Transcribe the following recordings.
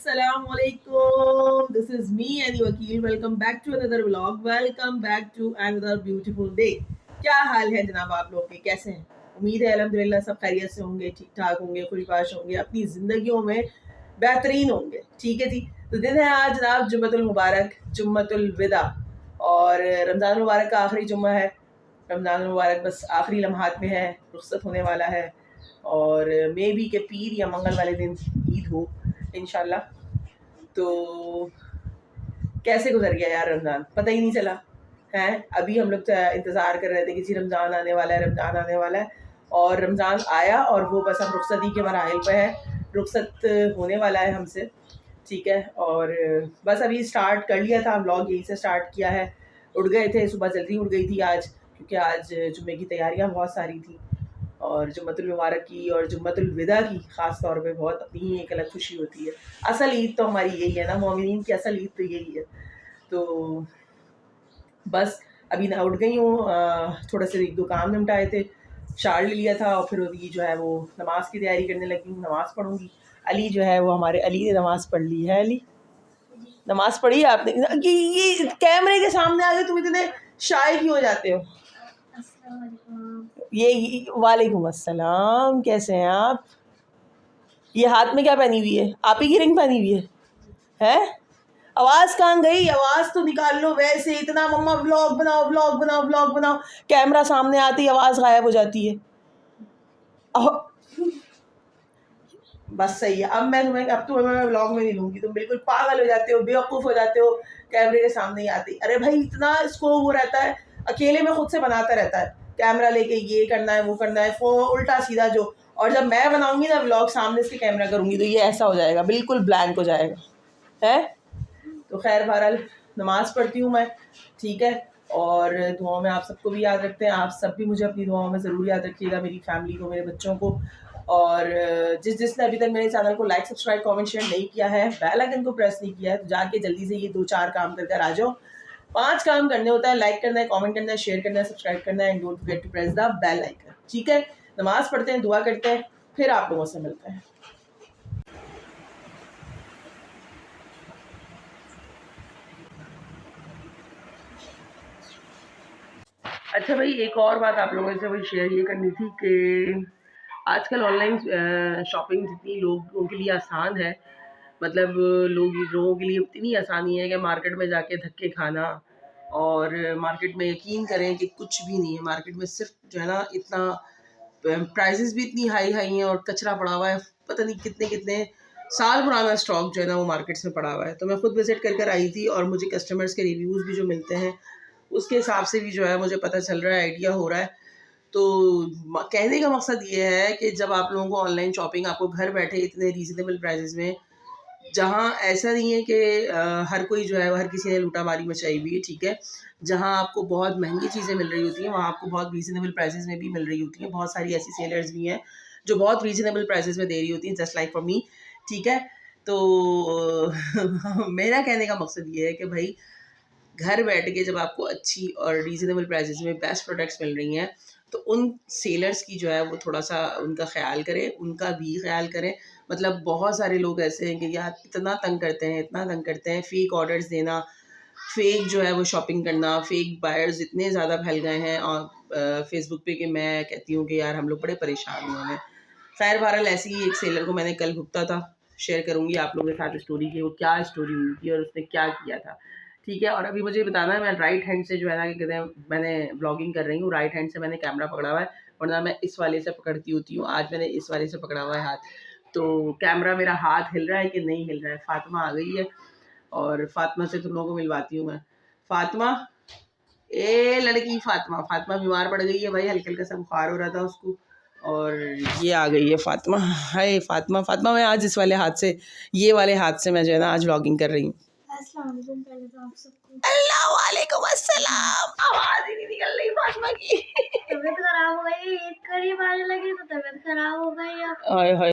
Assalamualaikum. This is me and Wakil. Welcome back to another vlog. Welcome back to another beautiful day. क्या हाल है जनाब आप लोगों के, कैसे हैं? उम्मीद है अल्हम्दुलिल्लाह सब खैरियत से होंगे, ठीक ठाक होंगे, खुशबाश होंगे, अपनी ज़िंदगियों में बेहतरीन होंगे। ठीक है जी। तो दिन है आज जनाब जुम्मतुल मुबारक, जुम्मतुल विदा, और रमज़ान मुबारक का आखिरी जुम्मा है। रमज़ान मुबारक बस आखिरी लम्हात में है, रुख्सत होने वाला है, और मे बी के पीर या मंगल वाले दिन ईद हो इंशाल्लाह। तो कैसे गुजर गया यार रमज़ान, पता ही नहीं चला है। अभी हम लोग इंतज़ार कर रहे थे कि जी रमज़ान आने वाला है, रमज़ान आने वाला है, और रमज़ान आया और वो बस हम रुखसती के मराहिल पे है, रुखसत होने वाला है हमसे। ठीक है, और बस अभी स्टार्ट कर लिया था व्लॉग, यहीं से स्टार्ट किया है। उठ गए थे सुबह, जल्दी उठ गई थी आज, क्योंकि आज जुम्मे की तैयारियां बहुत सारी थी, और जुम्मतुल मुबारक की और जुम्मतुल विदा की ख़ास तौर पे बहुत अपनी ही एक अलग खुशी होती है। असल ईद तो हमारी यही है ना, मोमिनीन की असल ईद तो यही है। तो बस अभी ना उठ गई हूँ, थोड़ा से एक दो काम निपटाए थे, शार ले लिया था, और फिर अभी जो है वो नमाज की तैयारी करने लगी हूँ, नमाज़ पढ़ूँगी। अली जो है वो हमारे अली ने नमाज़ पढ़ ली है। अली नमाज़ पढ़ी है आपने? ये कैमरे के सामने आके तुम इतने शाय क्यों हो जाते हो? ये वालेकुम अस्सलाम, कैसे हैं आप? ये हाथ में क्या पहनी हुई है? आप ही की रिंग पहनी हुई है? हैं? आवाज़ कहाँ गई? आवाज़ तो निकाल लो। वैसे इतना मम्मा व्लॉग बनाओ, व्लॉग बनाओ, व्लॉग बनाओ, कैमरा सामने आती ही आवाज़ गायब हो जाती है। बस सही है। अब तो मैं व्लॉग में नहीं लूँगी, तुम बिल्कुल पागल हो जाते हो, बेवकूफ़ हो जाते हो, कैमरे के सामने ही आती। अरे भाई इतना इसको वो रहता है, अकेले में खुद से बनाता रहता है, कैमरा लेके ये करना है, वो करना है, उल्टा सीधा जो। और जब मैं बनाऊंगी ना व्लॉग, सामने से कैमरा करूँगी, तो ये ऐसा हो जाएगा, बिल्कुल ब्लैंक हो जाएगा है। तो खैर बहरहाल नमाज़ पढ़ती हूँ मैं, ठीक है, और दुआओं में आप सबको भी याद रखते हैं। आप सब भी मुझे अपनी दुआओं में ज़रूर याद रखिएगा, मेरी फैमिली को, मेरे बच्चों को, और जिसने अभी तक मेरे चैनल को लाइक, सब्सक्राइब, कमेंट, शेयर नहीं किया है, बेल आइकन को प्रेस नहीं किया है, तो जाके जल्दी से ये 2-4 काम कर आ जाओ। 5 काम करने होता है, लाइक करना है, कमेंट करना है, शेयर करना है, सब्सक्राइब करना है, and don't forget to press the bell icon. ठीक है, नमाज़ पढ़ते हैं, दुआ करते हैं, फिर आप लोगों से मिलते हैं। अच्छा भाई, एक और बात आप लोगों से वही शेयर ये करनी थी कि आजकल ऑनलाइन शॉपिंग जितनी लोगों के लिए आसान है, मतलब लोगों के लिए इतनी आसानी है कि मार्केट में जाके धक्के खाना, और मार्केट में यकीन करें कि कुछ भी नहीं है मार्केट में, सिर्फ जो है ना इतना प्राइसेस भी इतनी हाई हाई हैं, और कचरा पड़ा हुआ है, पता नहीं कितने कितने साल पुराना स्टॉक जो है ना वो मार्केट्स में पड़ा हुआ है। तो मैं खुद विजिट कर आई थी, और मुझे कस्टमर्स के रिव्यूज़ भी जो मिलते हैं उसके हिसाब से भी जो है मुझे पता चल रहा है, आइडिया हो रहा है। तो कहने का मकसद ये है कि जब आप लोगों को ऑनलाइन शॉपिंग आपको घर बैठे इतने रीज़नेबल प्राइसेस में, जहाँ ऐसा नहीं है कि हर कोई जो है हर किसी ने लूटामारी मचाई हुई है, ठीक है, जहाँ आपको बहुत महंगी चीज़ें मिल रही होती हैं वहाँ आपको बहुत रीज़नेबल प्राइसेस में भी मिल रही होती हैं। बहुत सारी ऐसी सेलर्स भी हैं जो बहुत रीज़नेबल प्राइसेस में दे रही होती हैं, जस्ट लाइक फॉर मी। ठीक है, तो मेरा कहने का मकसद ये है कि भाई घर बैठ के जब आपको अच्छी और रीज़नेबल प्राइसेस में बेस्ट प्रोडक्ट्स मिल रही हैं, तो उन सेलर्स की जो है वो थोड़ा सा उनका ख्याल करें, उनका भी ख्याल करें। मतलब बहुत सारे लोग ऐसे हैं कि यार इतना तंग करते हैं, इतना तंग करते हैं, फ़ेक ऑर्डर्स देना, फ़ेक जो है वो शॉपिंग करना, फ़ेक बायर्स इतने ज़्यादा फैल गए हैं और फेसबुक पे कि मैं कहती हूँ कि यार हम लोग बड़े परेशान हुए हैं। खैर बहरहाल ऐसे ही एक सेलर को मैंने कल भुगता था, शेयर करूँगी आप लोगों के साथ स्टोरी की, वो क्या स्टोरी हुई थी और उसने क्या किया था। ठीक है, और अभी मुझे बताना है, मैं राइट हैंड से जो है ना कि कहते हैं मैंने ब्लॉगिंग कर रही हूँ, राइट हैंड से मैंने कैमरा पकड़ा हुआ है, वरना मैं इस वाले से पकड़ती होती हूँ। आज मैंने इस वाले से पकड़ा हुआ है हाथ, तो कैमरा मेरा हाथ हिल रहा है कि नहीं हिल रहा है। फातिमा आ गई है, और फातिमा से तुम लोगों को मिलवाती हूँ मैं। फातिमा, ए लड़की फातिमा, फातिमा बीमार पड़ गई है भाई, हल्का हल्का सा बुखार हो रहा था उसको, और ये आ गई है फातिमा। हाय फातिमा, फातिमा मैं आज इस वाले हाथ से, ये वाले हाथ से मैं जो है ना आज व्लॉगिंग कर रही हूँ। पहले तो आप सबको अल्लाह वालेकुम अस्सलाम, आवाज ही नहीं निकल रही फातिमा की। तबीयत खराब हो गई, ईद करीब आने लगी तो तबीयत खराब हो गई। हाय हाय,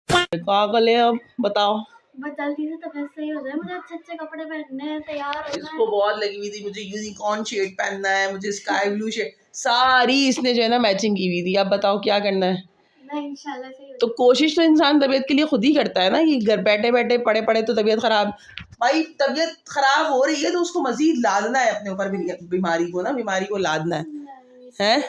क्या कर अब बताओ, बस जल्दी से तबीयत सही हो जाए, मुझे अच्छे अच्छे कपड़े पहनने हैं, तैयार होना है। इसको बहुत लगी हुई थी, मुझे यूनिकॉर्न शेड पहनना है, मुझे स्काई ब्लू शेड, सारी इसने जो है ना मैचिंग की हुई थी। अब बताओ क्या करना है? नहीं इंशाल्लाह सही तो कोशिश तो इंसान तबीयत के लिए खुद ही करता है ना, कि घर बैठे बैठे पड़े पड़े तो तबीयत खराब, भाई तबीयत खराब हो रही है तो उसको मजीद लादना है अपने ऊपर, बीमारी को ना, बीमारी को लादना है।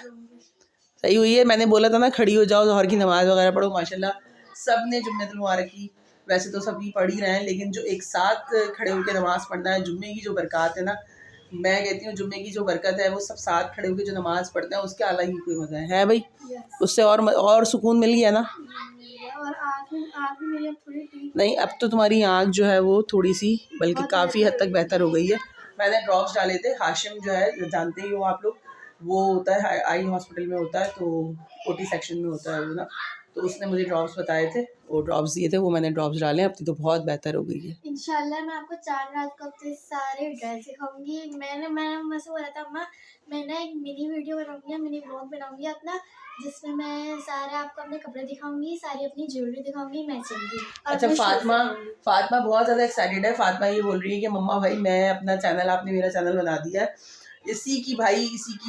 सही हुई है, मैंने बोला था ना खड़ी हो जाओ, ज़ोहर की नमाज वगैरह पढ़ो। माशाल्लाह सब ने जुम्मतुल मुबारक की, वैसे तो सभी पढ़ ही रहे हैं, लेकिन जो एक साथ खड़े होकर नमाज पढ़ना है, जुम्मे की जो बरकत है ना, मैं कहती हूँ जुम्मे की जो बरकत है वो सब साथ खड़े होकर जो नमाज पढ़ते हैं उसके अलग ही कोई मज़ा है भाई। उससे और सुकून मिल गया ना। और आँख मेरी अब थोड़ी ठीक नहीं, अब तो तुम्हारी आँख जो है वो थोड़ी सी बल्कि काफ़ी हद तक बेहतर हो गई है। मैंने ड्रॉप्स डाले थे, हाशिम जो है जानते ही हो आप लोग, वो होता है आई हॉस्पिटल में होता है, तो ओटी सेक्शन में होता है वो ना, तो उसने मुझे ड्रॉप्स बताए थे, वो ड्रॉप्स दिए थे, वो मैंने ड्रॉप्स डाले, अब तो बहुत बेहतर हो गई है इंशाल्लाह। मैं आपको 4 रात को अपने सारे ड्रेस दिखाऊंगी। मैं से बोला था अम्मा मैं ना एक मिनी वीडियो बनाऊंगी, मिनी व्लॉग बनाऊंगी अपना, जिसमें मैं सारे आपको अपने कपड़े दिखाऊंगी, सारी अपनी ज्वेलरी दिखाऊंगी, मैचिंग की। अच्छा, फातिमा बहुत ज़्यादा एक्साइटेड है। फातिमा ये बोल रही है कि मम्मा भाई मैं अपना चैनल, आपने मेरा चैनल बना दिया है, इसी की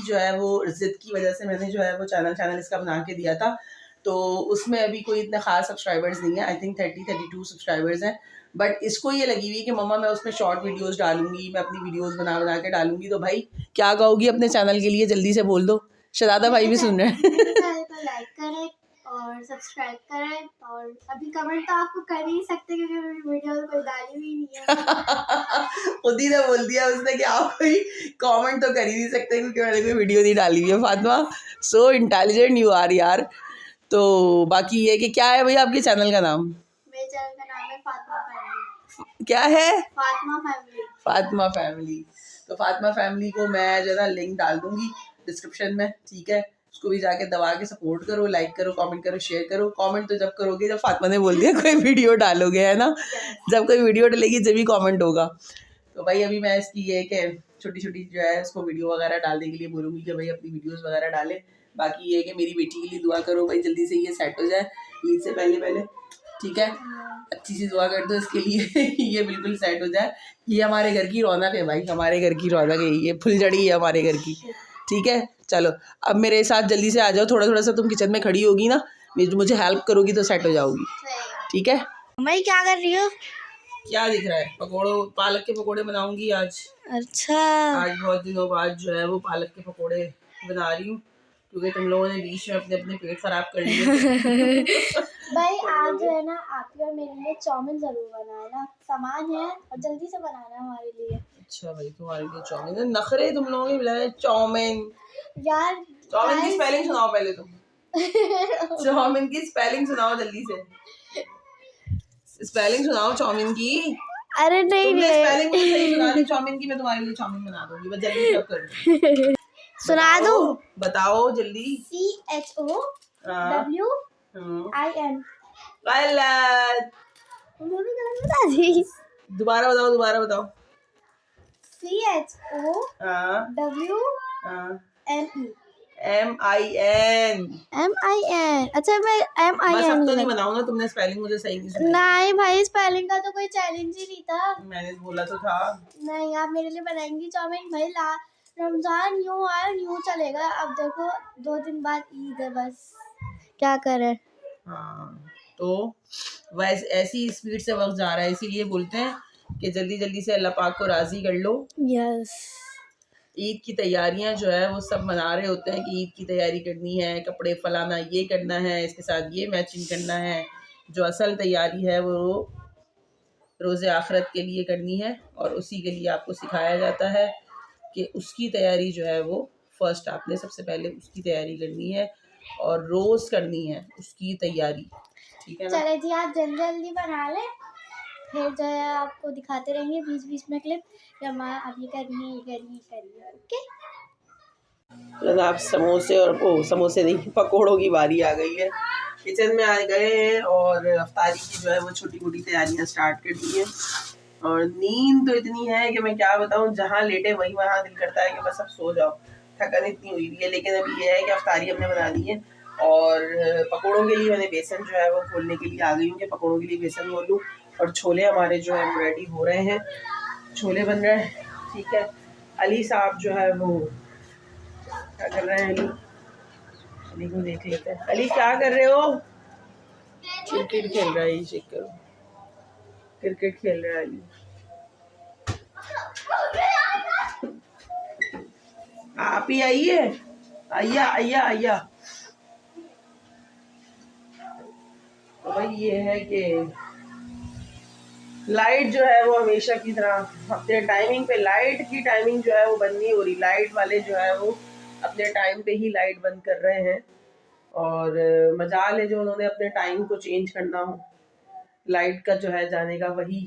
जो है वो इज्जत की वजह से मैंने जो है वो चैनल इसका बना के दिया था, तो उसमें अभी कोई इतने खास सब्सक्राइबर्स नहीं है, आई थिंक 32 सब्सक्राइबर्स हैं, बट इसको ये लगी हुई है कि मम्मा मैं उसमें शॉर्ट वीडियोस डालूंगी, मैं अपनी वीडियोस बना के डालूंगी। तो भाई क्या कहोगी अपने चैनल के लिए, जल्दी से बोल दो, शहजादा भाई भी सुन रहे हैं। लाइक करें और सब्सक्राइब करें, और अभी कमेंट तो आपको कर ही सकते क्योंकि मेरी वीडियो तो कोई डाली भी नहीं है। खुद ही ने बोल दिया उसने कि आप कोई कमेंट तो कर ही नहीं सकते क्योंकि मैंने कोई वीडियो नहीं डाली हुई है। Fatima so intelligent you are यार। तो बाकी ये कि क्या है भाई आपके चैनल का नाम? मेरे चैनल का नाम है फातिमा फैमिली। क्या है? फातिमा फैमिली। फातिमा फैमिली। तो फातिमा फैमिली को मैं जो है ना लिंक डाल दूंगी डिस्क्रिप्शन में, ठीक है, उसको भी जाके दबा के सपोर्ट करो, लाइक करो, कमेंट करो, शेयर करो। कमेंट तो जब करोगे जब फातिमा ने बोल दिया कोई वीडियो डालोगे, है ना, जब कोई वीडियो डलेगी जब भी कमेंट होगा। तो भाई अभी मैं इसकी ये कि छोटी छोटी जो है उसको वीडियो वगैरह डालने के लिए बोलूँगी कि भाई अपनी वीडियोस वगैरह डाले। बाकी ये कि मेरी बेटी के लिए दुआ करो भाई, जल्दी से ये सेट हो जाए ईद से पहले, ठीक है, अच्छी सी दुआ कर दो इसके लिए ये बिल्कुल सेट हो जाए। ये हमारे घर की रौनक है भाई, हमारे घर की रौनक है, ये फुलझड़ी है हमारे घर की, ठीक है। चलो अब मेरे साथ जल्दी से आ जाओ, थोड़ा सा तुम किचन में खड़ी होगी ना, मुझे हेल्प करोगी तो सेट हो जाओगी, ठीक है। मैं क्या कर रही हूँ? क्या दिख रहा है? पालक के पकोड़े बनाऊंगी आज। अच्छा, आज बहुत दिनों बाद जो है वो पालक के पकोड़े बना रही हूँ क्योंकि तुम लोगों ने बीच में अपने पेट खराब कर लिए। भाई आज जो है ना आपके और मेरे लिए चाउमीन जरूर बनाना, सामान है और जल्दी से बनाना हमारे लिए। अच्छा भाई तुम्हारे लिए चाउमीन, नखरे तुम लोगों के बुलाए चाउमीन यार। चाउमीन की स्पेलिंग सुनाओ पहले तुम। चाउमीन की स्पेलिंग सुनाओ जल्दी से, स्पेलिंग सुनाओ चाउमीन की। अरे नहीं तुमने स्पेलिंग मुझे सही सुना दी चाउमीन की, मैं तुम्हारे लिए चाउमीन बना दूंगी, बस जल्दी कब कर सुना दो, बताओ जल्दी। CHOWIN। दोबारा बताओ। CHOWNE। अच्छा मैं बस अब तो नहीं MIN। बनाऊं ना, तुमने स्पेलिंग मुझे सही नहीं सुनाई। नहीं भाई स्पेलिंग का तो कोई चैलेंज ही नहीं था, मैंने बोला तो था। नहीं आप मेरे लिए बनाएंगी चाउमीन भाई। रमजान यूं आया यूं चलेगा, अब देखो 2 दिन बाद ईद है, बस क्या करें। हाँ तो वैसे ऐसी स्पीड से वक्त जा रहा है, इसीलिए बोलते हैं कि जल्दी जल्दी से अल्लाह पाक को राजी कर लो। यस। ईद की तैयारियां जो है वो सब मना रहे होते हैं कि ईद की तैयारी करनी है, कपड़े फलाना, ये करना है, इसके साथ ये मैचिंग करना है। जो असल तैयारी है वो रोज़े आखिरत के लिए करनी है और उसी के लिए आपको सिखाया जाता है कि उसकी तैयारी जो है वो फर्स्ट आपने सबसे पहले उसकी तैयारी करनी है और रोज़ करनी है उसकी तैयारी, ठीक है ना। चले जी आप जल्दी जल्दी बना ले, फिर जो है आपको दिखाते रहेंगे बीच बीच में क्लिप कि हमारा अब ये करिए ओके। आप समोसे और समोसे नहीं, पकोड़ों की बारी आ गई है। किचन में आ गए हैं और अफ्तारी की जो है वो छोटी मोटी तैयारियां स्टार्ट कर दी हैं और नींद तो इतनी है कि मैं क्या बताऊं, जहाँ लेटे वहीं वहाँ दिल करता है कि बस अब सो जाओ, थकन इतनी हुई हुई है। लेकिन अभी ये है कि अफ्तारी हमने बना दी है और पकोड़ों के लिए मैंने बेसन जो है वो घोलने के लिए आ गई हूँ कि पकोड़ों के लिए बेसन घोल लूँ और छोले हमारे जो है वो रेडी हो रहे हैं, छोले बन रहे हैं, ठीक है। अली साहब जो है वो क्या कर रहे हैं, अली को देख लेते हैं। अली क्या कर रहे हो? क्रिकेट खेल रहा है, ये चेक करो, क्रिकेट खेल रहा है अली। आप ही आइए, आइया आइया आइया। तो भाई ये है कि लाइट जो है वो हमेशा की तरह अपने टाइमिंग पे, लाइट की टाइमिंग जो है वो बंद नहीं हो रही। लाइट वाले जो है वो अपने टाइम पे ही लाइट बंद कर रहे हैं, और मजाल है जो उन्होंने अपने टाइम को चेंज करना हो। लाइट का जो है जाने का वही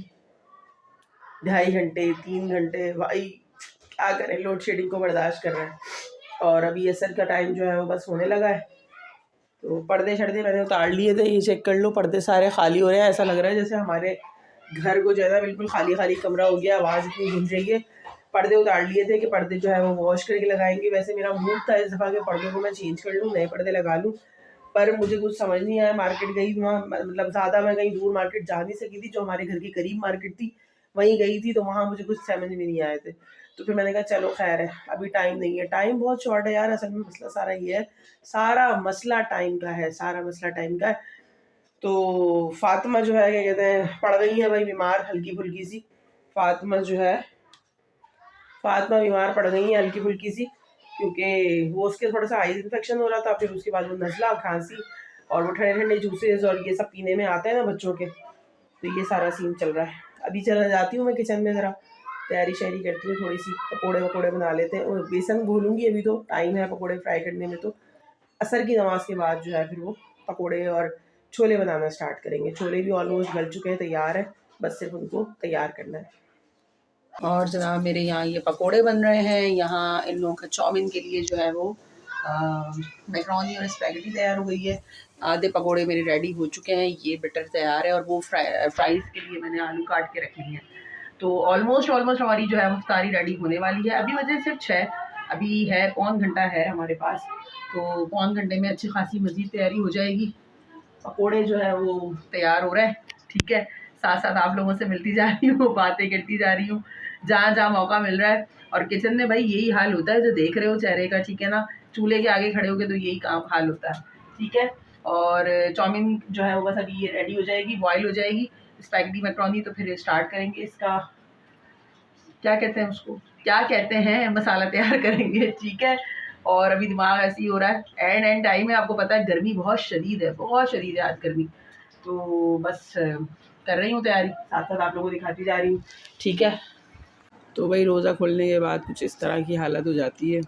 2.5 घंटे 3 घंटे, भाई क्या करें, लोड शेडिंग को बर्दाश्त कर रहे हैं। और अभी असर का टाइम जो है वो बस होने लगा है, तो पर्दे शर्दे मैंने उतार लिए थे। ये चेक कर लो, पर्दे सारे खाली हो रहे हैं। ऐसा लग रहा है जैसे हमारे घर को जो है ना बिल्कुल खाली खाली कमरा हो गया, आवाज़ इतनी गूंज रही है। पर्दे उतार लिए थे कि पर्दे जो है वो वॉश करके लगाएंगे। वैसे मेरा मूड था इस दफ़ा के पर्दों को मैं चेंज कर लूँ, नए पर्दे लगा लूँ, पर मुझे कुछ समझ नहीं आया। मार्केट गई वहाँ, मतलब ज़्यादा मैं कहीं दूर मार्केट जा नहीं सकी थी, जो हमारे घर के करीब मार्केट थी वहीं गई थी, तो वहाँ मुझे कुछ समझ में नहीं आए थे। तो फिर मैंने कहा चलो खैर है, अभी टाइम नहीं है, टाइम बहुत शॉर्ट है यार। असल में मसला सारा ये है, सारा मसला टाइम का है, सारा मसला टाइम का है। तो फातिमा जो है क्या कहते हैं, पड़ गई है भाई बीमार हल्की फुल्की सी। फातिमा जो है, फातिमा बीमार पड़ गई है हल्की फुल्की सी, क्योंकि वो उसके थोड़ा सा आइज इन्फेक्शन हो रहा था, फिर उसके बाद वो नज़ला, खांसी, और वो ठंडे ठंडे जूसेस और ये सब पीने में आते हैं ना बच्चों के, तो ये सारा सीन चल रहा है। अभी चला जाती हूँ मैं किचन में, ज़रा तैयारी शैयारी करती हूँ, थोड़ी सी पकोड़े वकोड़े बना लेते हैं। और बेसन भूलूंगी, अभी तो टाइम है पकोड़े फ्राई करने में, तो असर की नमाज के बाद जो है फिर वो पकोड़े और छोले बनाना स्टार्ट करेंगे। छोले भी ऑलमोस्ट गल चुके हैं, तैयार है, बस सिर्फ उनको तैयार करना है। और जनाब मेरे यहाँ ये पकोड़े बन रहे हैं। यहाँ इन लोगों का चाउमीन के लिए जो है वो मैक्रोनी और स्पैगेटी तैयार हो गई है। आधे पकोड़े मेरे रेडी हो चुके हैं, ये बटर तैयार है, और वो फ्राइज़ के लिए मैंने आलू काट के रखे हैं। तो ऑलमोस्ट हमारी जो है वो इफ्तारी रेडी होने वाली है। अभी वजह सिर्फ 6, अभी है पौन घंटा है हमारे पास, तो पौन घंटे में अच्छी खासी मज़ीद तैयारी हो जाएगी। पकोड़े जो है वो तैयार हो रहे हैं, ठीक है। साथ साथ आप लोगों से मिलती जा रही हूँ, बातें करती जा रही हूँ, जहाँ जहाँ मौका मिल रहा है। और किचन में भाई यही हाल होता है जो देख रहे हो चेहरे का, ठीक है ना। चूल्हे के आगे खड़े होके तो यही काम हाल होता है, ठीक है। और चाउमीन जो है वो बस अभी ये रेडी हो जाएगी, बॉयल हो जाएगी। स्पैगेटी मैक्रोनी तो फिर स्टार्ट करेंगे, इसका क्या कहते हैं, उसको क्या कहते हैं, मसाला तैयार करेंगे, ठीक है। और अभी दिमाग ऐसे ही हो रहा है, एंड टाइम है, आपको पता है गर्मी बहुत शदीद है, बहुत शदीद है आज गर्मी। तो बस कर रही हूँ तैयारी, साथ साथ आप लोगों को दिखाती जा रही हूँ, ठीक है। तो भाई रोज़ा खोलने के बाद कुछ इस तरह की हालत हो जाती है।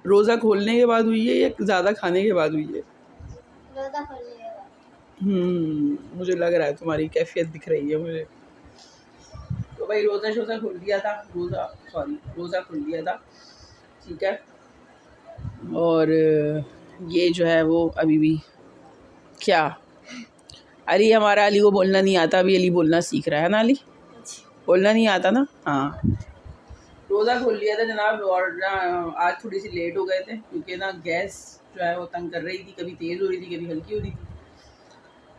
रोज़ा खोलने के बाद हुई है या ज़्यादा खाने के बाद हुई है? रोज़ा खोलने के बाद। मुझे लग रहा है, तुम्हारी कैफियत दिख रही है मुझे। तो भाई रोज़ा शोज़ा खुल दिया था, रोज़ा खुल दिया था, ठीक है। और ये जो है वो अभी भी क्या, अली हमारा, अली को बोलना नहीं आता, अभी अली बोलना सीख रहा है ना। अली बोलना नहीं आता ना, हाँ। रोज़ा खोल लिया था जनाब, और ना आज थोड़ी सी लेट हो गए थे, क्योंकि ना गैस जो है वो तंग कर रही थी, कभी तेज़ हो रही थी कभी हल्की हो रही थी।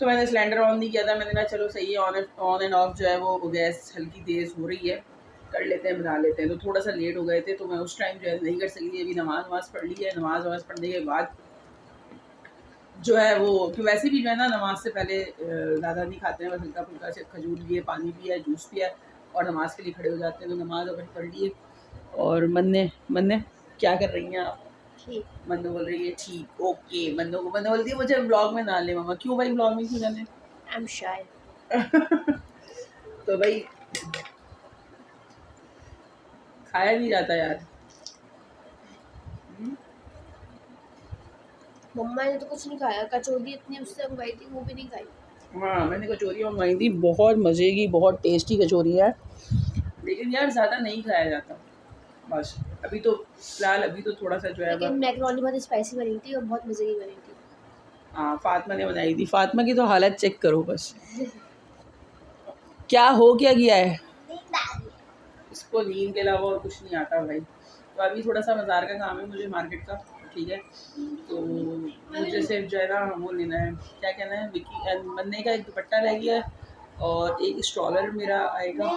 तो मैंने सिलेंडर ऑन नहीं किया था, मैंने कहा चलो सही है, ऑन एंड ऑफ जो है वो गैस हल्की तेज़ हो रही है, कर लेते हैं, बना लेते हैं। तो थोड़ा सा लेट हो गए थे, तो मैं उस टाइम जो है नहीं कर सकी। अभी नमाज़ पढ़ ली है, नमाज़ पढ़ने के बाद जो है वो, कि वैसे भी जो है ना नमाज से पहले ज़्यादा नहीं खाते हैं, बस हल्का फुल्का से खजूर लिए, पानी पिया, जूस पिया, और नमाज के लिए खड़े हो जाते हैं। तो नमाज अपनी पढ़ लिए। और मन्ने क्या कर रही हैं आप? ठीक। मन्नू बोल रही है ठीक, ओके। मन्नू बोलती है मुझे ब्लॉग में ना ले मम्मा। क्यों भाई, ब्लॉग में क्यों जाने? आई एम शाय। तो भाई खाया नहीं जाता यार। मम्मा ने तो कुछ नहीं खाया, कचौड़ी इतनी उससे मंगवाई थी, वो भी नहीं खाई। हाँ, मैंने कचौरी मंगवाई थी, बहुत मज़े की, बहुत टेस्टी कचौरी है, लेकिन यार ज़्यादा नहीं खाया जाता। बस अभी तो फिलहाल अभी तो थोड़ा सा जो है, लेकिन मैक्रोनी बहुत स्पाइसी बनी थी और बहुत मज़े की बनी थी। हाँ, फातिमा ने बनाई थी। फातिमा की तो हालत चेक करो बस। क्या हो क्या गया है इसको, नींद के अलावा और कुछ नहीं आता भाई। तो अभी थोड़ा सा बाजार का काम है मुझे, मार्केट का, ठीक है। तो मुझे सिर्फ जो है ना वो लेना है, क्या कहना है, विकी मन्ने का एक दुपट्टा रह गया है, और एक स्ट्रॉलर मेरा आएगा।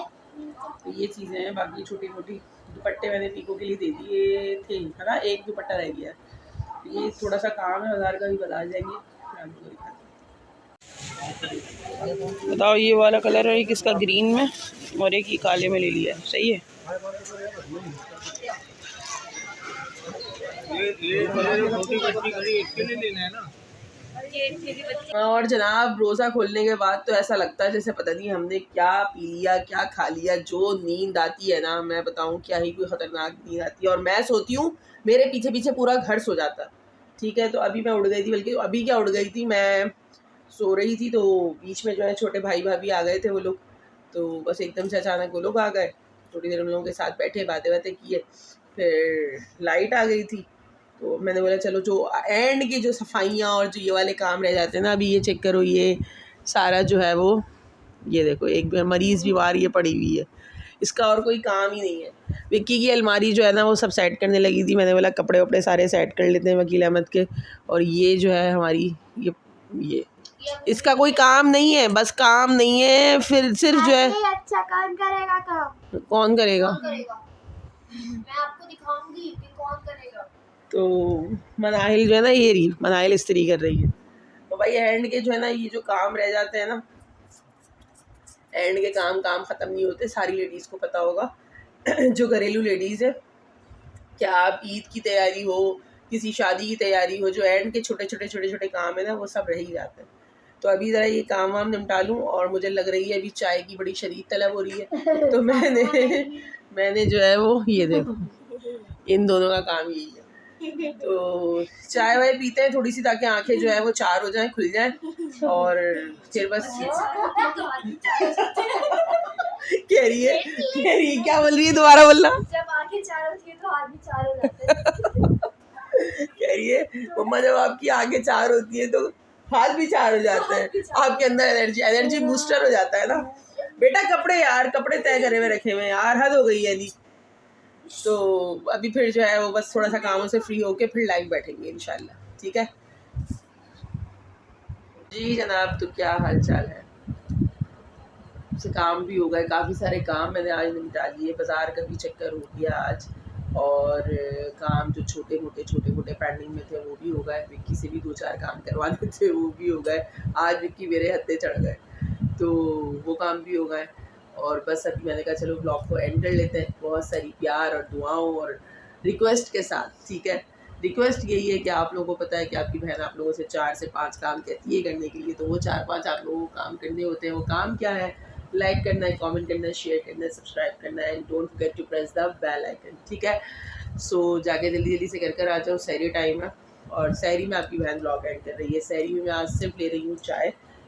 तो ये चीज़ें हैं, बाकी छोटी मोटी दुपट्टे मैंने पीको के लिए दे दिए थे, है ना। एक दुपट्टा रह गया है, ये थोड़ा सा काम है बाजार का, भी बाजार जाएंगे फिर आप लोग दिखाते हैं। बताओ ये वाला कलर है किसका, ग्रीन में, और एक ही काले में ले लिया है, सही है। ये छोटी बच्ची खड़ी इसके लिए लेना है ना। और जनाब रोज़ा खोलने के बाद तो ऐसा लगता है जैसे पता नहीं हमने क्या पी लिया क्या खा लिया। जो नींद आती है ना, मैं बताऊं क्या ही कोई ख़तरनाक नींद आती है। और मैं सोती हूँ, मेरे पीछे पीछे पूरा घर सो जाता है। ठीक है, तो अभी मैं उड़ गई थी, बल्कि अभी क्या उड़ गई थी, मैं सो रही थी तो बीच में जो है छोटे भाई भाभी आ गए थे वो लोग, तो बस एकदम से अचानक वो लोग आ गए। थोड़ी देर उन लोगों के साथ बैठे, बातें बातें किए, फिर लाइट आ गई थी। तो मैंने बोला चलो जो एंड की जो सफाइयाँ और जो ये वाले काम रह जाते हैं ना, अभी ये चेक करो, ये सारा जो है वो, ये देखो एक मरीज़ बीमार ये पड़ी हुई है, इसका और कोई काम ही नहीं है। विक्की की अलमारी जो है ना वो सब सेट करने लगी थी, मैंने बोला कपड़े वपड़े सारे सेट कर लेते हैं वकील अहमद के। और ये जो है हमारी ये इसका कोई काम नहीं है, बस काम नहीं है, फिर सिर्फ जो है अच्छा कौन करेगा काम? कौन करेगा? मैं आपको दिखाऊंगी कि कौन करेगा। तो मनाहिल जो है ना, ये रही मनाहिल इस्त्री कर रही है। तो भाई एंड के जो है ना ये जो काम रह जाते हैं ना, एंड के काम ख़त्म नहीं होते, सारी लेडीज़ को पता होगा। जो घरेलू लेडीज़ है, क्या आप ईद की तैयारी हो, किसी शादी की तैयारी हो, जो एंड के छोटे छोटे काम है ना वो सब रह ही जाते हैं। तो अभी ज़रा ये काम वाम निपटा लूँ, और मुझे लग रही है अभी चाय की बड़ी शदीद तलब हो रही है। तो मैंने जो है वो ये देखो, इन दोनों का काम यही है। तो चाय वाय पीते हैं थोड़ी सी, ताकि आंखें जो है वो चार हो जाएं, खुल जाएं, और फिर बस कह रही है क्या बोल रही है, दोबारा बोलना। जब आंखें चार होती है तो हाथ भी चार हो जाते हैं। कह रही है मम्मा जब आपकी आंखें चार होती है तो हाथ भी चार हो जाते हैं, आपके अंदर एनर्जी बूस्टर हो जाता है ना। बेटा कपड़े यार, कपड़े तय करे हुए रखे हुए यार, हद हो गई है अली। तो अभी फिर जो है वो बस थोड़ा सा कामों से फ्री होके फिर लाइव बैठेंगे इंशाल्लाह, ठीक है जी जनाब। तो क्या हाल चाल है? से काम भी हो गए, काफ़ी सारे काम मैंने आज निपटा लिए, बाज़ार का भी चक्कर हो गया आज, और काम जो छोटे मोटे पेंडिंग में थे वो भी हो गए। विक्की से भी 2-4 काम करवाने थे वो भी हो गए। आज विक्की मेरे हत्थे चढ़ गए, तो वो काम भी हो गए। और बस अभी मैंने कहा चलो ब्लॉग को एंड कर लेते हैं, बहुत सारी प्यार और दुआओं और रिक्वेस्ट के साथ, ठीक है। रिक्वेस्ट यही है कि आप लोगों को पता है कि आपकी बहन आप लोगों से 4 से 5 काम कहती है करने के लिए, तो वो 4-5 आप लोगों को काम करने होते हैं। वो काम क्या है? लाइक करना है, कमेंट करना है, शेयर करना है, सब्सक्राइब करना है, and don't forget to press the bell icon, ठीक है। सो जाके जल्दी जल्दी से कर आ जाओ, सहरी टाइम है, और सहरी में आपकी बहन ब्लॉग एंड कर रही है। सहरी में मैं आज सिर्फ ले रही हूँ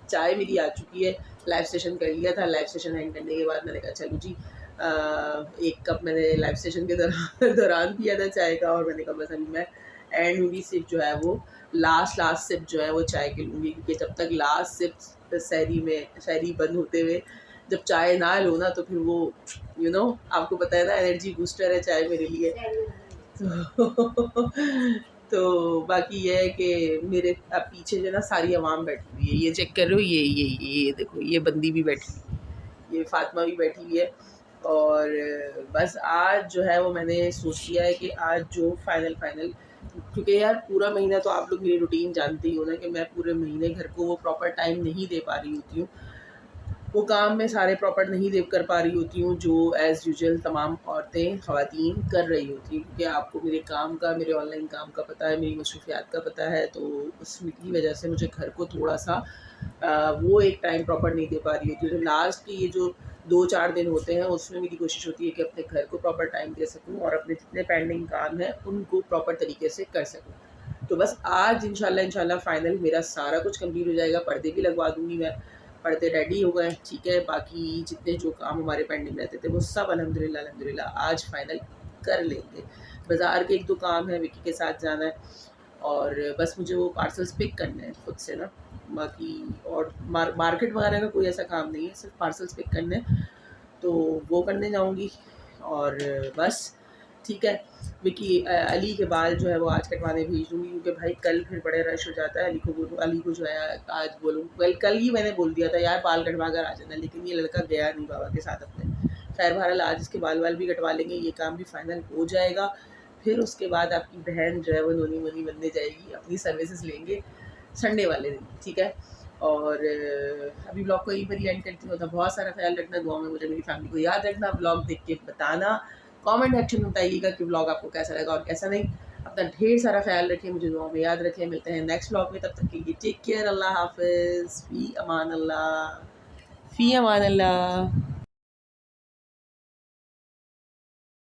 चाय मेरी आ चुकी है। लाइव सेशन कर लिया था, लाइव सेशन एंड करने के बाद मैंने कहा चलो जी, एक कप मैंने लाइव सेशन के दौरान पिया था चाय का, और मैंने कहा बस अभी मैं एंड में भी सिर्फ जो है वो लास्ट सिप जो है वो चाय की लूँगी, क्योंकि जब तक लास्ट सिप सहरी बंद होते हुए जब चाय ना लो ना, तो फिर वो आपको पता है ना, एनर्जी बूस्टर है चाय मेरे लिए। तो बाकी ये है कि मेरे अब पीछे जो है ना सारी आवाम बैठी हुई है, ये चेक कर रहे हो, ये देखो, ये बंदी भी बैठी हुई है, ये फातिमा भी बैठी हुई है। और बस आज जो है वो मैंने सोच लिया है कि आज जो फाइनल क्योंकि यार पूरा महीना तो आप लोग मेरी रूटीन जानते ही हो ना, कि मैं पूरे महीने घर को वो प्रॉपर टाइम नहीं दे पा रही होती हूँ, वो काम मैं सारे प्रॉपर नहीं दे कर पा रही होती हूँ जो एज़ यूजुअल तमाम औरतें ख़वातीन कर रही होती हैं। क्योंकि आपको मेरे काम का, मेरे ऑनलाइन काम का पता है, मेरी मसरूफियात का पता है, तो उसकी वजह से मुझे घर को थोड़ा सा वो एक टाइम प्रॉपर नहीं दे पा रही होती है। तो लास्ट के ये जो 2-4 दिन होते हैं उसमें मेरी कोशिश होती है कि अपने घर को प्रॉपर टाइम दे सकूँ और अपने जितने पेंडिंग काम हैं उनको प्रॉपर तरीके से कर सकूँ। तो बस आज इंशाल्लाह फाइनल मेरा सारा कुछ कंप्लीट हो जाएगा। पर्दे भी लगवा दूँगी मैं, पर्दे रेडी हो गए, ठीक है। बाकी जितने जो काम हमारे पेंडिंग रहते थे वो सब अल्हम्दुलिल्लाह आज फाइनल कर लेंगे। बाज़ार के 1-2 काम है, विक्की के साथ जाना है, और बस मुझे वो पार्सल्स पिक करने हैं खुद से ना। बाकी और मार्केट वगैरह का कोई ऐसा काम नहीं है, सिर्फ पार्सल्स पिक करने हैं, तो वो करने जाऊँगी। और बस ठीक है। विक्की अली के बाल जो है वो आज कटवाने भेज दूँगी, क्योंकि भाई कल फिर बड़े रश हो जाता है। अली को जो है आज बोलूँ, कल ही मैंने बोल दिया था यार बाल कटवा कर आ जाना, लेकिन ये लड़का गया नहीं बाबा के साथ अपने। खैर बहरहाल आज इसके बाल भी कटवा लेंगे, ये काम भी फाइनल हो जाएगा। फिर उसके बाद आपकी बहन जो है वो नोनी मोनी बनने जाएगी, अपनी सर्विसेज लेंगे संडे वाले दिन, ठीक है। और अभी ब्लॉग को यहीं पर ही एंड करती हूँ। तो बहुत सारा ख्याल रखना, दुआ में मुझे मेरी फैमिली को याद रखना, ब्लॉग देख के बताना, कमेंट सेक्शन में बताइएगा कि ब्लॉग आपको कैसा लगा और कैसा नहीं। अपना ढेर सारा ख्याल रखें, मुझे दुआ में याद रखें। मिलते हैं नेक्स्ट ब्लॉग में, तब तक के लिए टेक केयर, अल्लाह हाफिज़, फ़ी अमान अल्लाह, फ़ी अमान अल्लाह।